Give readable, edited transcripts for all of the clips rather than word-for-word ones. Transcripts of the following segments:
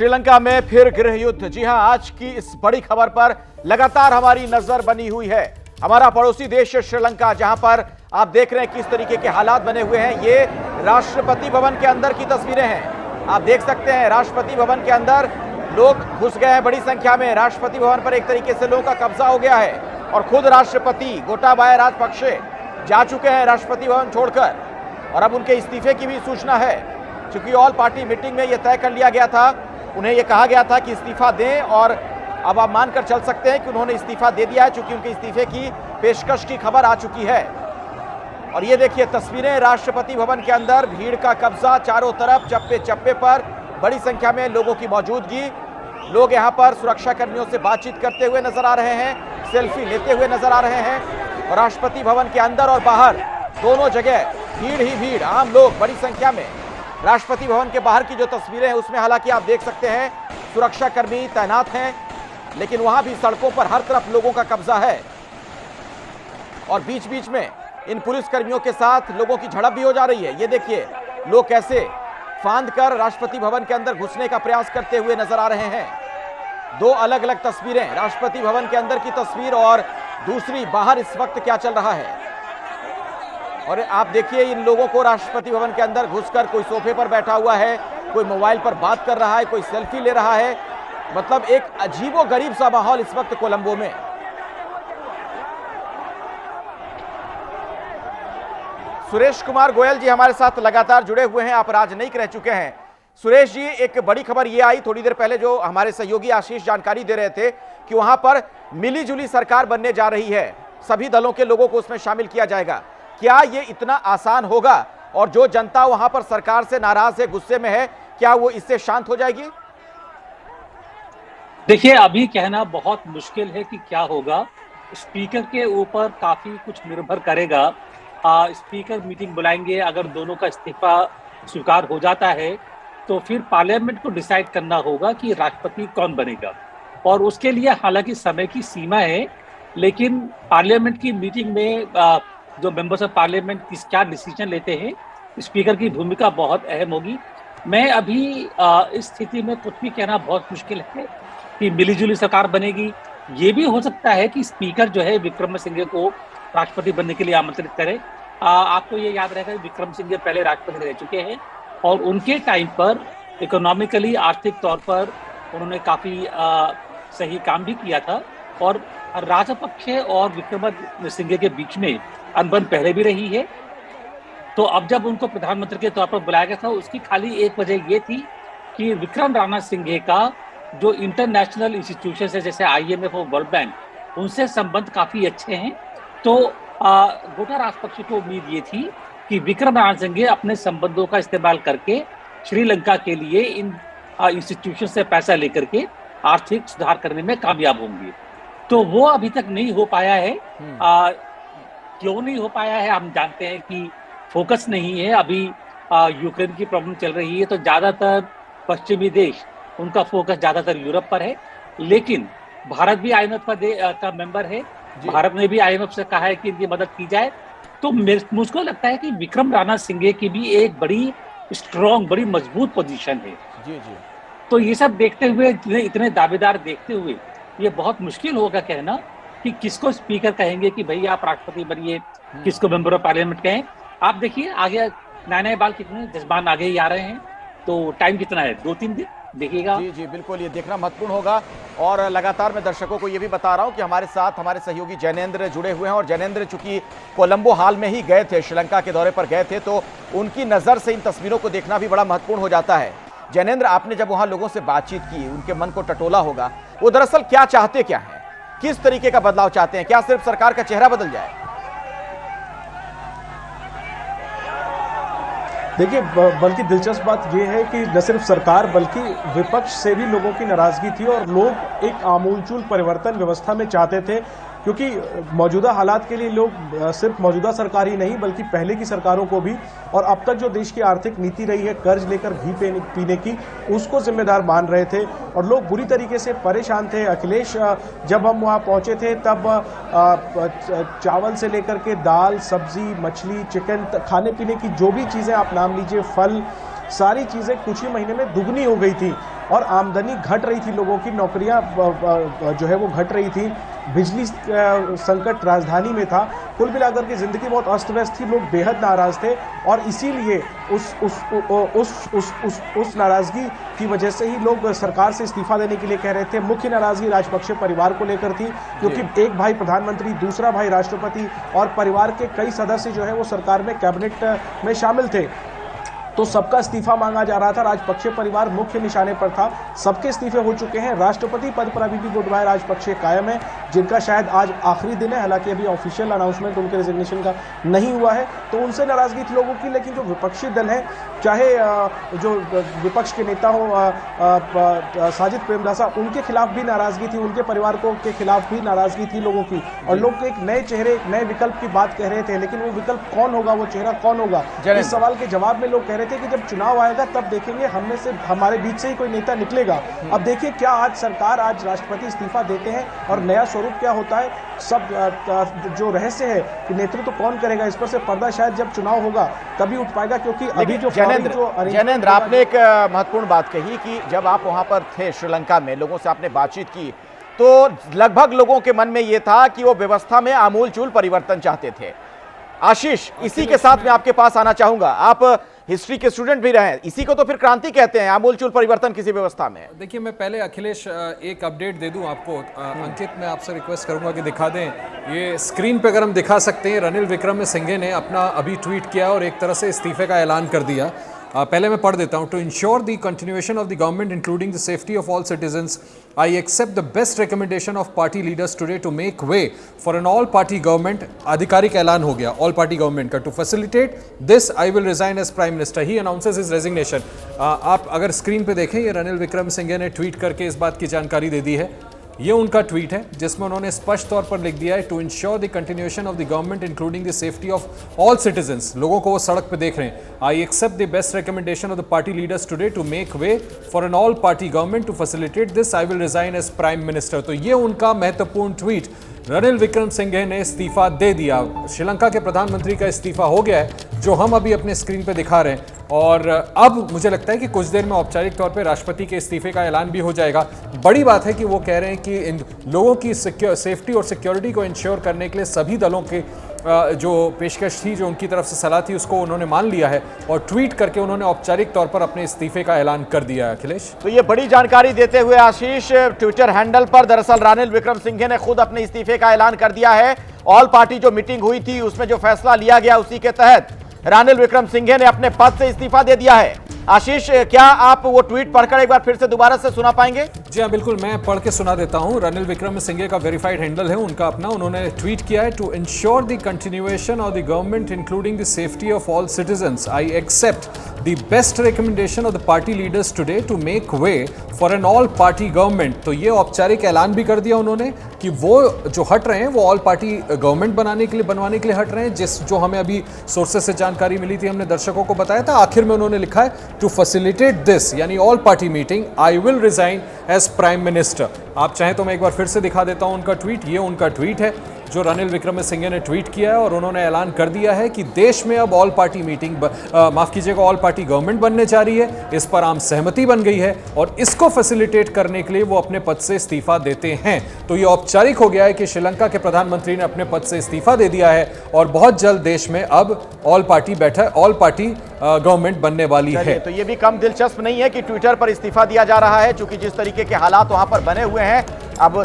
श्रीलंका में फिर गृह युद्ध। जी हां, आज की इस बड़ी खबर पर लगातार हमारी नजर बनी हुई है। हमारा पड़ोसी देश श्रीलंका, जहां पर आप देख रहे हैं किस तरीके के हालात बने हुए हैं। ये राष्ट्रपति भवन के अंदर की तस्वीरें हैं। आप देख सकते हैं राष्ट्रपति भवन के अंदर लोग घुस गए हैं बड़ी संख्या में। राष्ट्रपति भवन पर एक तरीके से लोगों का कब्जा हो गया है और खुद राष्ट्रपति गोटाबाया राजपक्षे जा चुके हैं राष्ट्रपति भवन छोड़कर, और अब उनके इस्तीफे की भी सूचना है। क्योंकि ऑल पार्टी मीटिंग में यह तय कर लिया गया था, उन्हें यह कहा गया था कि इस्तीफा दें, और अब आप मानकर चल सकते हैं कि उन्होंने इस्तीफा दे दिया है, चूंकि उनके इस्तीफे की पेशकश की खबर आ चुकी है। और ये देखिए तस्वीरें राष्ट्रपति भवन के अंदर, भीड़ का कब्जा चारों तरफ, चप्पे चप्पे पर बड़ी संख्या में लोगों की मौजूदगी। लोग यहाँ पर सुरक्षा कर्मियों से बातचीत करते हुए नजर आ रहे हैं, सेल्फी लेते हुए नजर आ रहे हैं। और राष्ट्रपति भवन के अंदर और बाहर दोनों जगह भीड़ ही भीड़, आम लोग बड़ी संख्या में। राष्ट्रपति भवन के बाहर की जो तस्वीरें हैं उसमें हालांकि आप देख सकते हैं सुरक्षा कर्मी तैनात हैं, लेकिन वहां भी सड़कों पर हर तरफ लोगों का कब्जा है। और बीच बीच में इन पुलिस कर्मियों के साथ लोगों की झड़प भी हो जा रही है। ये देखिए लोग कैसे फांद कर राष्ट्रपति भवन के अंदर घुसने का प्रयास करते हुए नजर आ रहे हैं। दो अलग अलग तस्वीरें, राष्ट्रपति भवन के अंदर की तस्वीर और दूसरी बाहर इस वक्त क्या चल रहा है। और आप देखिए इन लोगों को राष्ट्रपति भवन के अंदर घुसकर कोई सोफे पर बैठा हुआ है, कोई मोबाइल पर बात कर रहा है, कोई सेल्फी ले रहा है। मतलब एक अजीबोगरीब सा माहौल इस वक्त कोलंबो में। सुरेश कुमार गोयल जी हमारे साथ लगातार जुड़े हुए हैं, आप राजनयिक रह चुके हैं। सुरेश जी, एक बड़ी खबर ये आई थोड़ी देर पहले, जो हमारे सहयोगी आशीष जानकारी दे रहे थे कि वहां पर मिली जुली सरकार बनने जा रही है, सभी दलों के लोगों को उसमें शामिल किया जाएगा। क्या ये इतना आसान होगा? और जो जनता वहां पर सरकार से नाराज है, गुस्से में है, क्या वो इससे शांत हो जाएगी? देखिए, अभी कहना बहुत मुश्किल है कि क्या होगा। स्पीकर के ऊपर काफी कुछ निर्भर करेगा। स्पीकर मीटिंग बुलाएंगे, अगर दोनों का इस्तीफा स्वीकार हो जाता है तो फिर पार्लियामेंट को डिसाइड करना होगा कि राष्ट्रपति कौन बनेगा, और उसके लिए हालांकि समय की सीमा है। लेकिन पार्लियामेंट की मीटिंग में जो मेंबर्स ऑफ पार्लियामेंट क्या डिसीजन लेते हैं, स्पीकर की भूमिका बहुत अहम होगी। मैं अभी इस स्थिति में कुछ भी कहना बहुत मुश्किल है कि मिलीजुली सरकार बनेगी। ये भी हो सकता है कि स्पीकर जो है विक्रमसिंघे को राष्ट्रपति बनने के लिए आमंत्रित करे। आपको ये याद रहेगा विक्रमसिंघे पहले राष्ट्रपति रह चुके हैं और उनके टाइम पर इकोनॉमिकली, आर्थिक तौर पर उन्होंने काफ़ी सही काम भी किया था। और राजपक्षे और विक्रमसिंघे के बीच में अनबन पहले भी रही है। तो अब जब उनको प्रधानमंत्री के तौर पर बुलाया गया था, उसकी खाली एक वजह ये थी कि विक्रमसिंघे का जो इंटरनेशनल इंस्टीट्यूशन है जैसे IMF और वर्ल्ड बैंक, उनसे संबंध काफ़ी अच्छे हैं। तो गोटा राजपक्षे को उम्मीद ये थी कि विक्रमसिंघे अपने संबंधों का इस्तेमाल करके श्रीलंका के लिए इन इंस्टीट्यूशन से पैसा लेकर के आर्थिक सुधार करने में कामयाब होंगे। तो वो अभी तक नहीं हो पाया है। क्यों नहीं हो पाया है? हम जानते हैं कि फोकस नहीं है। अभी यूक्रेन की प्रॉब्लम चल रही है, तो ज़्यादातर पश्चिमी देश, उनका फोकस ज़्यादातर यूरोप पर है। लेकिन भारत भी IMF का मेंबर है। भारत ने भी IMF से कहा है कि इनकी मदद की जाए। तो मुझको लगता है कि विक्रमसिंघे की भी एक बड़ी स्ट्रॉन्ग, बड़ी मजबूत पोजीशन है। जी जी। तो ये सब देखते हुए, इतने दावेदार देखते हुए, ये बहुत मुश्किल होगा कहना कि किसको स्पीकर कहेंगे कि भाई आप राष्ट्रपति बनिए, किसको मेंबर ऑफ पार्लियामेंट कहें। आप देखिए आगे नए बाल कितने जज्बान आगे ही आ रहे हैं। तो टाइम कितना है? 2-3 दिन देखिएगा। जी जी बिल्कुल, ये देखना महत्वपूर्ण होगा। और लगातार मैं दर्शकों को ये भी बता रहा हूं कि हमारे साथ हमारे सहयोगी जैनेंद्र जुड़े हुए हैं। और जैनेंद्र चूंकि कोलंबो हाल में ही गए थे, श्रीलंका के दौरे पर गए थे, तो उनकी नज़र से इन तस्वीरों को देखना भी बड़ा महत्वपूर्ण हो जाता है। जैनेंद्र, आपने जब वहाँ लोगों से बातचीत की, उनके मन को टटोला होगा, वो दरअसल क्या चाहते क्या हैं? किस तरीके का बदलाव चाहते हैं? क्या सिर्फ सरकार का चेहरा बदल जाए? देखिए, बल्कि दिलचस्प बात यह है कि न सिर्फ सरकार बल्कि विपक्ष से भी लोगों की नाराजगी थी और लोग एक आमूलचूल परिवर्तन व्यवस्था में चाहते थे। क्योंकि मौजूदा हालात के लिए लोग सिर्फ मौजूदा सरकार ही नहीं बल्कि पहले की सरकारों को भी, और अब तक जो देश की आर्थिक नीति रही है कर्ज लेकर घी पीने की, उसको जिम्मेदार मान रहे थे। और लोग बुरी तरीके से परेशान थे। अखिलेश, जब हम वहाँ पहुँचे थे तब चावल से लेकर के दाल, सब्जी, मछली, चिकन, खाने पीने की जो भी चीज़ें आप नाम लीजिए, फल, सारी चीज़ें कुछ ही महीने में दुगनी हो गई थी और आमदनी घट रही थी, लोगों की नौकरियां जो है वो घट रही थी, बिजली संकट राजधानी में था। कुल मिलाकर के ज़िंदगी बहुत अस्त व्यस्त थी, लोग बेहद नाराज़ थे और इसीलिए उस नाराज़गी की वजह से ही लोग सरकार से इस्तीफा देने के लिए कह रहे थे। मुख्य नाराज़गी राजपक्षे परिवार को लेकर थी, क्योंकि एक भाई प्रधानमंत्री, दूसरा भाई राष्ट्रपति और परिवार के कई सदस्य जो है वो सरकार में कैबिनेट में शामिल थे, तो सबका इस्तीफा मांगा जा रहा था। राजपक्षे परिवार मुख्य निशाने पर था, सबके इस्तीफे हो चुके हैं। राष्ट्रपति पद पर अभी भी गोटबाया राजपक्षे कायम है, जिनका शायद आज आखिरी दिन है, हालांकि अभी ऑफिशियल अनाउंसमेंट उनके रिजिग्नेशन का नहीं हुआ है। तो उनसे नाराजगी थी लोगों की, लेकिन जो विपक्षी दल है, चाहे जो विपक्ष के नेता हो साजिद प्रेमदासा, उनके खिलाफ भी नाराजगी थी, उनके परिवार के खिलाफ भी नाराजगी थी लोगों की, और लोग एक नए चेहरे, एक नए विकल्प की बात कह रहे थे, लेकिन वो विकल्प कौन होगा, वो चेहरा कौन होगा, इस सवाल के जवाब में लोग कह रहे थे कि जब चुनाव आएगा तब देखेंगे, हमने से हमारे बीच से ही कोई नेता निकलेगा। अब देखिए क्या आज सरकार, आज राष्ट्रपति इस्तीफा देते हैं और नया स्वरूप क्या होता है। सब जो रहस्य है कि नेतृत्व कौन करेगा, इस पर से पर्दा शायद जब चुनाव होगा तभी उठ पाएगा, क्योंकि अभी जो जैनेंद्र, आपने एक महत्वपूर्ण बात कही कि जब आप वहां पर थे श्रीलंका में, लोगों से आपने बातचीत की, तो लगभग लोगों के मन में यह था कि वो व्यवस्था में आमूलचूल परिवर्तन चाहते थे। आशीष, इसी के साथ मैं आपके पास आना चाहूंगा, आप हिस्ट्री के स्टूडेंट भी रहे, इसी को तो फिर क्रांति कहते हैं, आमूलचूल परिवर्तन किसी व्यवस्था में। देखिए, मैं पहले अखिलेश एक अपडेट दे दूं आपको। अंकित, मैं आपसे रिक्वेस्ट करूंगा कि दिखा दें, ये स्क्रीन पे अगर हम दिखा सकते हैं, रनिल विक्रमसिंघे ने अपना अभी ट्वीट किया और एक तरह से इस्तीफे का ऐलान कर दिया। पहले मैं पढ़ देता हूं। To ensure the continuation of the government including the safety of all citizens, I accept the best recommendation of party leaders today to make way for an all party government. आधिकारिक ऐलान हो गया ऑल पार्टी गवर्नमेंट का। To facilitate this I will resign as prime minister, he announces his resignation. आप अगर screen पे देखें, ये रनिल विक्रमसिंघे ने ट्वीट करके इस बात की जानकारी दे दी है। ये उनका ट्वीट है जिसमें उन्होंने स्पष्ट तौर पर लिख दिया है, to ensure the continuation of the government including the safety of all citizens. लोगों को वो सड़क पे देख रहे हैं। I accept the best recommendation of the party leaders today to make way for an all party government. To facilitate this I will resign as prime minister. तो ये उनका महत्वपूर्ण ट्वीट। रनिल विक्रमसिंघे ने इस्तीफा दे दिया, श्रीलंका के प्रधानमंत्री का इस्तीफा हो गया है, जो हम अभी अपने स्क्रीन पे दिखा रहे हैं। और अब मुझे लगता है कि कुछ देर में औपचारिक तौर पे राष्ट्रपति के इस्तीफे का ऐलान भी हो जाएगा। बड़ी बात है कि वो कह रहे हैं कि इन लोगों की सेफ्टी और सिक्योरिटी को इंश्योर करने के लिए सभी दलों के जो पेशकश थी, जो उनकी तरफ से सलाह थी, उसको उन्होंने मान लिया है और ट्वीट करके उन्होंने औपचारिक तौर पर अपने इस्तीफे का ऐलान कर दिया है। अखिलेश, तो ये बड़ी जानकारी देते हुए आशीष, ट्विटर हैंडल पर दरअसल रनिल विक्रमसिंघे ने खुद अपने इस्तीफे का ऐलान कर दिया है। ऑल पार्टी जो मीटिंग हुई थी, उसमें जो फैसला लिया गया, उसी के तहत रनिल विक्रमसिंघे ने अपने पद से इस्तीफा दे दिया है। आशीष, क्या आप वो ट्वीट पढ़कर एक बार फिर से दोबारा से सुना पाएंगे? जी हाँ, बिल्कुल, मैं पढ़ के सुना देता हूँ। रनिल विक्रमसिंघे का वेरीफाइड हैंडल है उनका अपना। उन्होंने ट्वीट किया है, to ensure the continuation of the government including the safety of all citizens, I accept the best recommendation of the party leaders today to make way for an all party government. तो ये औपचारिक ऐलान भी कर दिया उन्होंने कि वो जो हट रहे हैं, वो ऑल पार्टी गवर्नमेंट बनवाने के लिए हट रहे हैं, जो हमें अभी सोर्सेस से जानकारी मिली थी, हमने दर्शकों को बताया था। आखिर में उन्होंने लिखा है, टू फैसिलिटेट दिस, यानी all party meeting, I will resign as prime minister. आप चाहें तो मैं एक बार फिर से दिखा देता हूं उनका ट्वीट। ये उनका ट्वीट है जो रनिल विक्रमसिंघे ने ट्वीट किया है और उन्होंने ऐलान कर दिया है कि देश में अब ऑल पार्टी मीटिंग माफ कीजिएगा ऑल पार्टी गवर्नमेंट बनने जा रही है। इस पर आम सहमति बन गई है और इसको फैसिलिटेट करने के लिए वो अपने पद से इस्तीफा देते हैं। तो ये औपचारिक हो गया है कि श्रीलंका के प्रधानमंत्री ने अपने पद से इस्तीफा दे दिया है और बहुत जल्द देश में अब ऑल पार्टी गवर्नमेंट बनने वाली है। तो ये भी कम दिलचस्प नहीं है कि ट्विटर पर इस्तीफा दिया जा रहा है, चूंकि जिस तरीके के हालात वहां पर बने हुए हैं, अब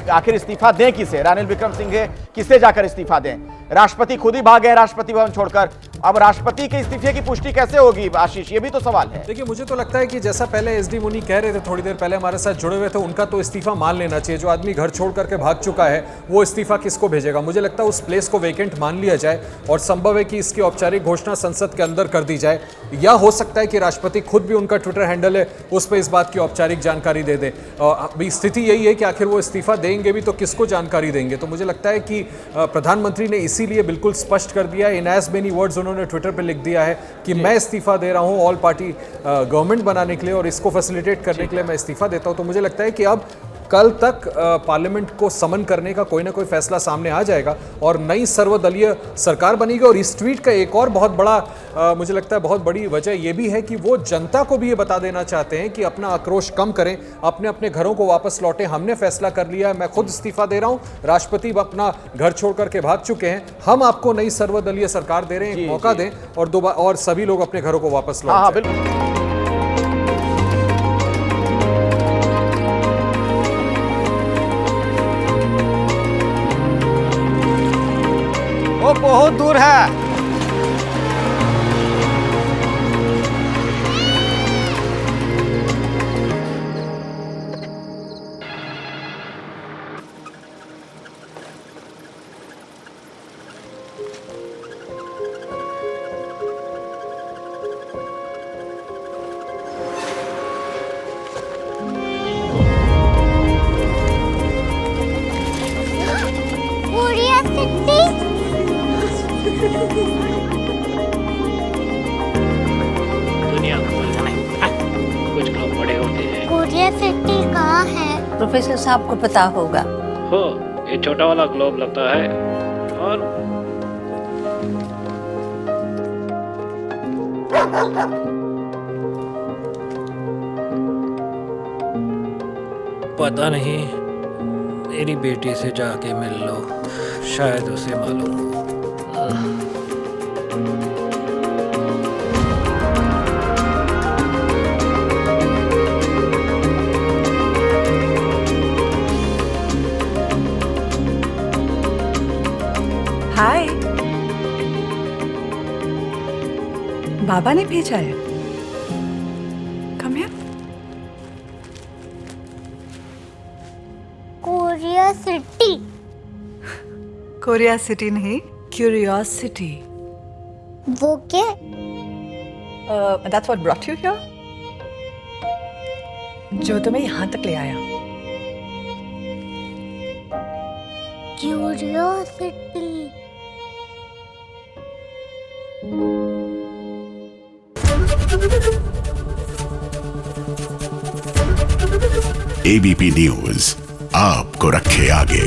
आखिर इस्तीफा दें किसे? रनिल विक्रमसिंघे किसे जाकर इस्तीफा दें? राष्ट्रपति खुद ही भाग गए राष्ट्रपति भवन छोड़कर। अब राष्ट्रपति के इस्तीफे की पुष्टि कैसे होगी आशीष, ये भी तो सवाल है। देखिए, मुझे तो लगता है कि जैसा पहले एसडी मुनी कह रहे थे थोड़ी देर पहले हमारे साथ जुड़े हुए थे, उनका तो इस्तीफा मान लेना चाहिए। जो आदमी घर छोड़ करके भाग चुका है, वो इस्तीफा किसको भेजेगा? मुझे लगता है उस प्लेस को वेकेंट मान लिया जाए और संभव है कि इसकी औपचारिक घोषणा संसद के अंदर कर दी जाए, या हो सकता है कि राष्ट्रपति खुद भी, उनका ट्विटर हैंडल है, उस पर इस बात की औपचारिक जानकारी दे दे। अभी स्थिति यही है कि आखिर वो इस्तीफा देंगे भी तो किसको जानकारी देंगे? तो मुझे लगता है कि प्रधानमंत्री ने इसीलिए बिल्कुल स्पष्ट कर दिया है, इन एज मेनी वर्ड्स उन्होंने ट्विटर पे लिख दिया है कि मैं इस्तीफा दे रहा हूँ ऑल पार्टी गवर्नमेंट बनाने के लिए और इसको फैसिलिटेट करने के लिए मैं इस्तीफा देता हूँ। तो मुझे लगता है कि अब कल तक पार्लियामेंट को समन करने का कोई ना कोई फैसला सामने आ जाएगा और नई सर्वदलीय सरकार बनेगी। और इस ट्वीट का एक और बहुत बड़ा मुझे लगता है बहुत बड़ी वजह यह भी है कि वो जनता को भी ये बता देना चाहते हैं कि अपना आक्रोश कम करें, अपने अपने घरों को वापस लौटें। हमने फैसला कर लिया है, मैं खुद इस्तीफा दे रहा हूं, राष्ट्रपति अपना घर छोड़ करके भाग चुके हैं, हम आपको नई सर्वदलीय सरकार दे रहे हैं, एक मौका दें और सभी लोग अपने घरों को वापस लौट जाएं। वो बहुत दूर है। दुनिया को कुछ लोग बड़े होते हैं। कोरिया सिटी कहाँ है? प्रोफेसर साहब को पता होगा। हो, ये छोटा वाला ग्लोब लगता है और पता नहीं, मेरी बेटी से जाके मिल लो, शायद उसे मालूम हो। हाय, बाबा ने भेजा है। Come here. Korea city. Korea city नहीं, क्यूरियोसिटी। वो क्या? That's what brought you here? जो तुम्हें यहाँ तक ले आया। क्यूरियोसिटी। एबीपी न्यूज आपको रखे आगे।